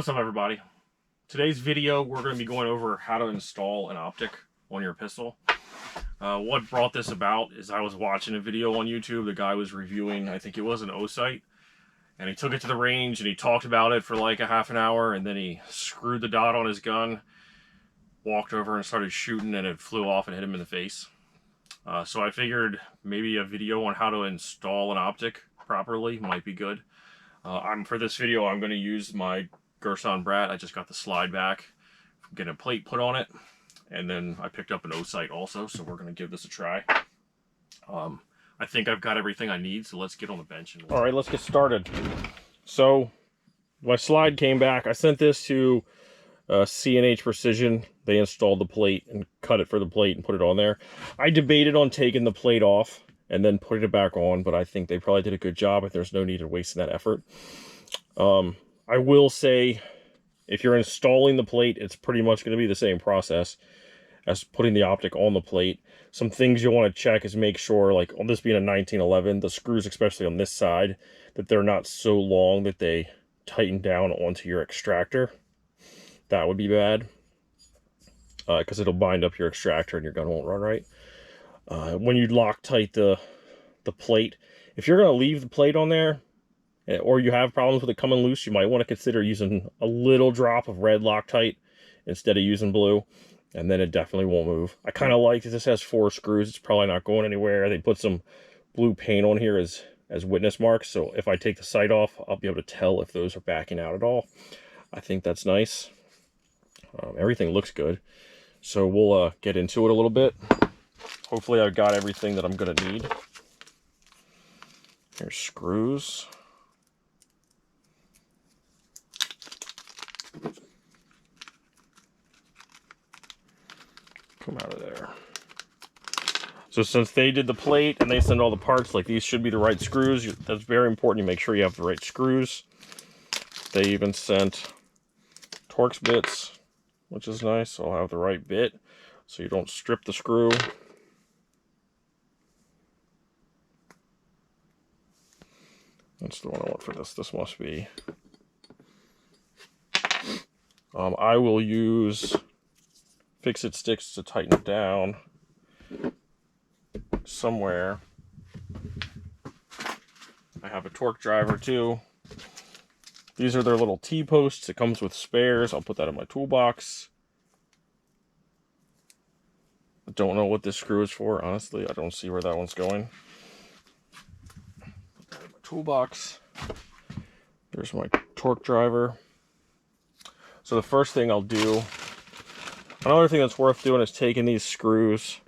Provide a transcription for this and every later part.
What's up, everybody? Today's video, we're going to be going over how to install an optic on your pistol. What brought this about is I was watching a video on YouTube. The guy was reviewing, I think it was an O-sight, and he took it to the range and he talked about it for like a half an hour, and then he screwed the dot on his gun, walked over and started shooting, and it flew off and hit him in the face. So I figured maybe a video on how to install an optic properly might be good. For this video, I'm going to use my Gerson Brat. I just got the slide back, getting a plate put on it, and then I picked up an O-sight also, so we're going to give this a try. I think I've got everything I need, so let's get on the bench. And all right, let's get started. So my slide came back. I sent this to C&H Precision. They installed the plate and cut it for the plate and put it on there. I debated on taking the plate off and then putting it back on, but I think they probably did a good job if there's no need to waste that effort. I will say, if you're installing the plate, it's pretty much going to be the same process as putting the optic on the plate. Some things you'll want to check is make sure, like on this being a 1911, the screws, especially on this side, that they're not so long that they tighten down onto your extractor. That would be bad, because it'll bind up your extractor and your gun won't run right. When you lock tight the plate, if you're going to leave the plate on there, or you have problems with it coming loose, you might want to consider using a little drop of red Loctite instead of using blue, and then it definitely won't move. I kind of like that this has 4 screws. It's probably not going anywhere. They put some blue paint on here as witness marks, so if I take the sight off, I'll be able to tell if those are backing out at all. I think that's nice. Everything looks good. So we'll get into it a little bit. Hopefully I've got everything that I'm going to need. Here's screws. Come out of there. So since they did the plate and they send all the parts, like these should be the right screws. That's very important. You make sure you have the right screws. They even sent Torx bits, which is nice. So I'll have the right bit so you don't strip the screw. That's the one I want for this. This must be. I will use fix-it sticks to tighten it down somewhere. I have a torque driver too. These are their little T-posts. It comes with spares. I'll put that in my toolbox. I don't know what this screw is for, honestly. I don't see where that one's going. Put that in my toolbox. There's my torque driver. So the first thing I'll do, another thing that's worth doing is taking these screws,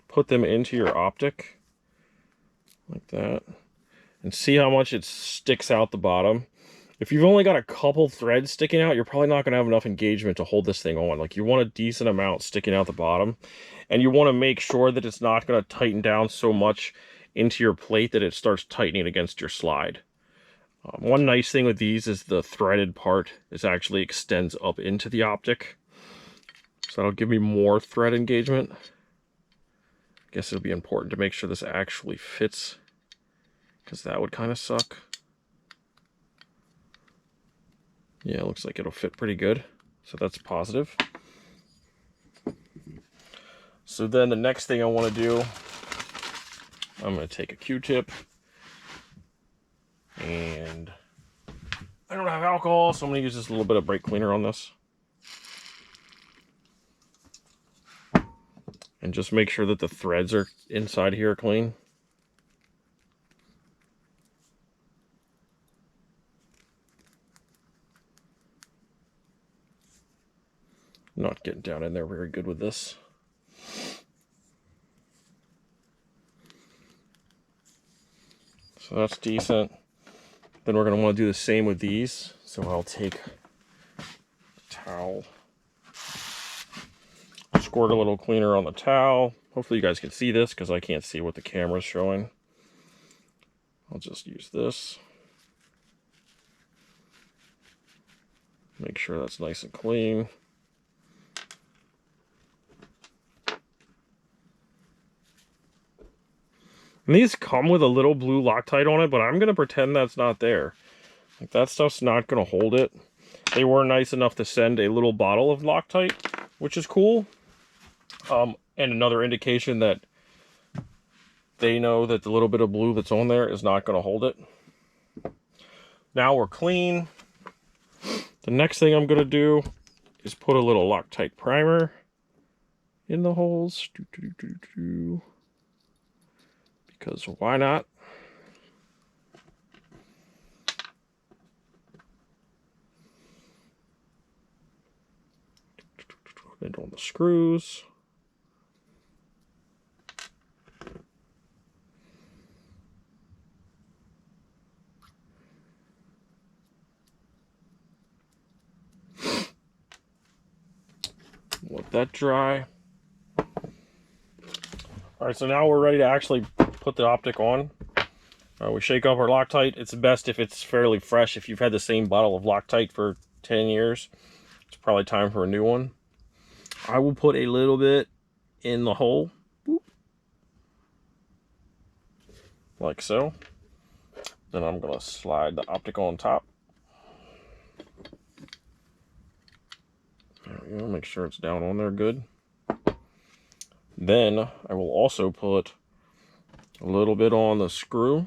put them into your optic, like that, and see how much it sticks out the bottom. If you've only got a couple threads sticking out, you're probably not going to have enough engagement to hold this thing on. Like, you want a decent amount sticking out the bottom, and you want to make sure that it's not going to tighten down so much into your plate that it starts tightening against your slide. One nice thing with these is the threaded part actually extends up into the optic. So that'll give me more thread engagement. I guess it'll be important to make sure this actually fits, because that would kind of suck. Yeah, it looks like it'll fit pretty good. So that's positive. So then the next thing I want to do, I'm going to take a Q-tip. And I don't have alcohol, so I'm going to use just a little bit of brake cleaner on this. And just make sure that the threads are inside here clean. Not getting down in there very good with this. So that's decent. Then we're going to want to do the same with these. So I'll take a towel, squirt a little cleaner on the towel. Hopefully you guys can see this, because I can't see what the camera's showing. I'll just use this. Make sure that's nice and clean. And these come with a little blue Loctite on it, but I'm going to pretend that's not there. Like, that stuff's not going to hold it. They were nice enough to send a little bottle of Loctite, which is cool. And another indication that they know that the little bit of blue that's on there is not going to hold it. Now we're clean. The next thing I'm going to do is put a little Loctite primer in the holes. Because why not? And on the screws. Let that dry. Alright, so now we're ready to actually put the optic on. We shake up our Loctite. It's best if it's fairly fresh. If you've had the same bottle of Loctite for 10 years, it's probably time for a new one. I will put a little bit in the hole. Boop. Like so. Then I'm going to slide the optic on top. There we go. Make sure it's down on there good. Then I will also put a little bit on the screw.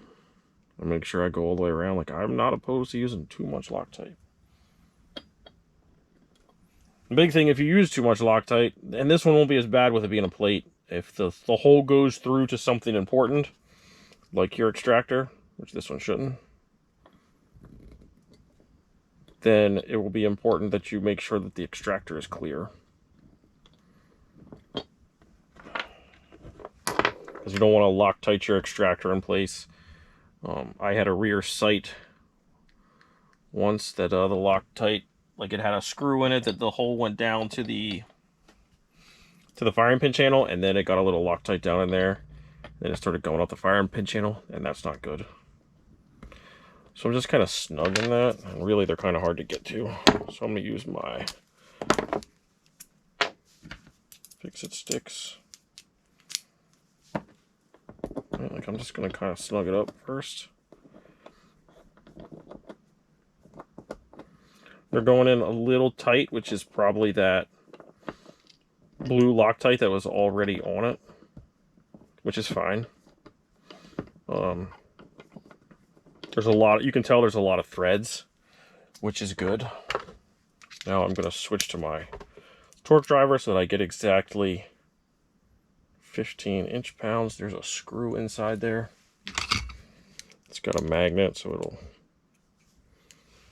And make sure I go all the way around. Like, I'm not opposed to using too much Loctite. The big thing, if you use too much Loctite, and this one won't be as bad with it being a plate, if the hole goes through to something important, like your extractor, which this one shouldn't, then it will be important that you make sure that the extractor is clear. Because you don't want to Loctite your extractor in place. I had a rear sight once that the Loctite, like, it had a screw in it that the hole went down to the firing pin channel, and then it got a little Loctite down in there. Then it started going up the firing pin channel, and that's not good. So I'm just kind of snugging that, and really they're kind of hard to get to. So I'm going to use my Fix-It sticks. Like, I'm just going to kind of snug it up first. They're going in a little tight, which is probably that blue Loctite that was already on it, which is fine. There's a lot, you can tell there's a lot of threads, which is good. Now I'm going to switch to my torque driver so that I get exactly 15 inch-pounds. There's a screw inside there. It's got a magnet, so it'll,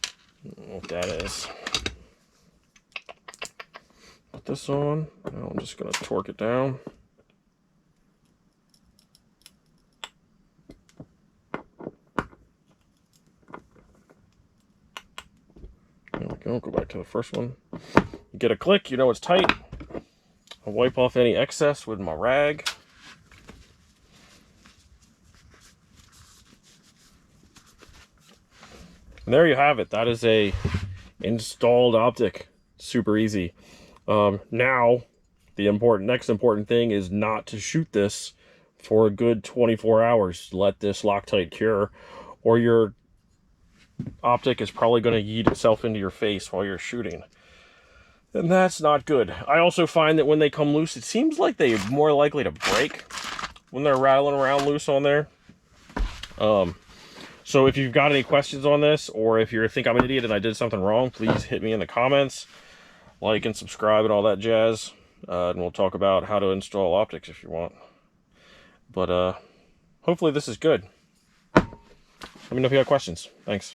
I don't know what that is. Put this on. Now I'm just going to torque it down. There we go. Go back to the first one. You get a click, you know it's tight. I'll wipe off any excess with my rag. And there you have it. That is a installed optic. Super easy. Now, the next important thing is not to shoot this for a good 24 hours. Let this Loctite cure, or your optic is probably going to yeet itself into your face while you're shooting. And that's not good. I also find that when they come loose, it seems like they're more likely to break when they're rattling around loose on there. So if you've got any questions on this, or if you think I'm an idiot and I did something wrong, please hit me in the comments. Like and subscribe and all that jazz. And we'll talk about how to install optics if you want. But hopefully this is good. Let me know if you have questions. Thanks.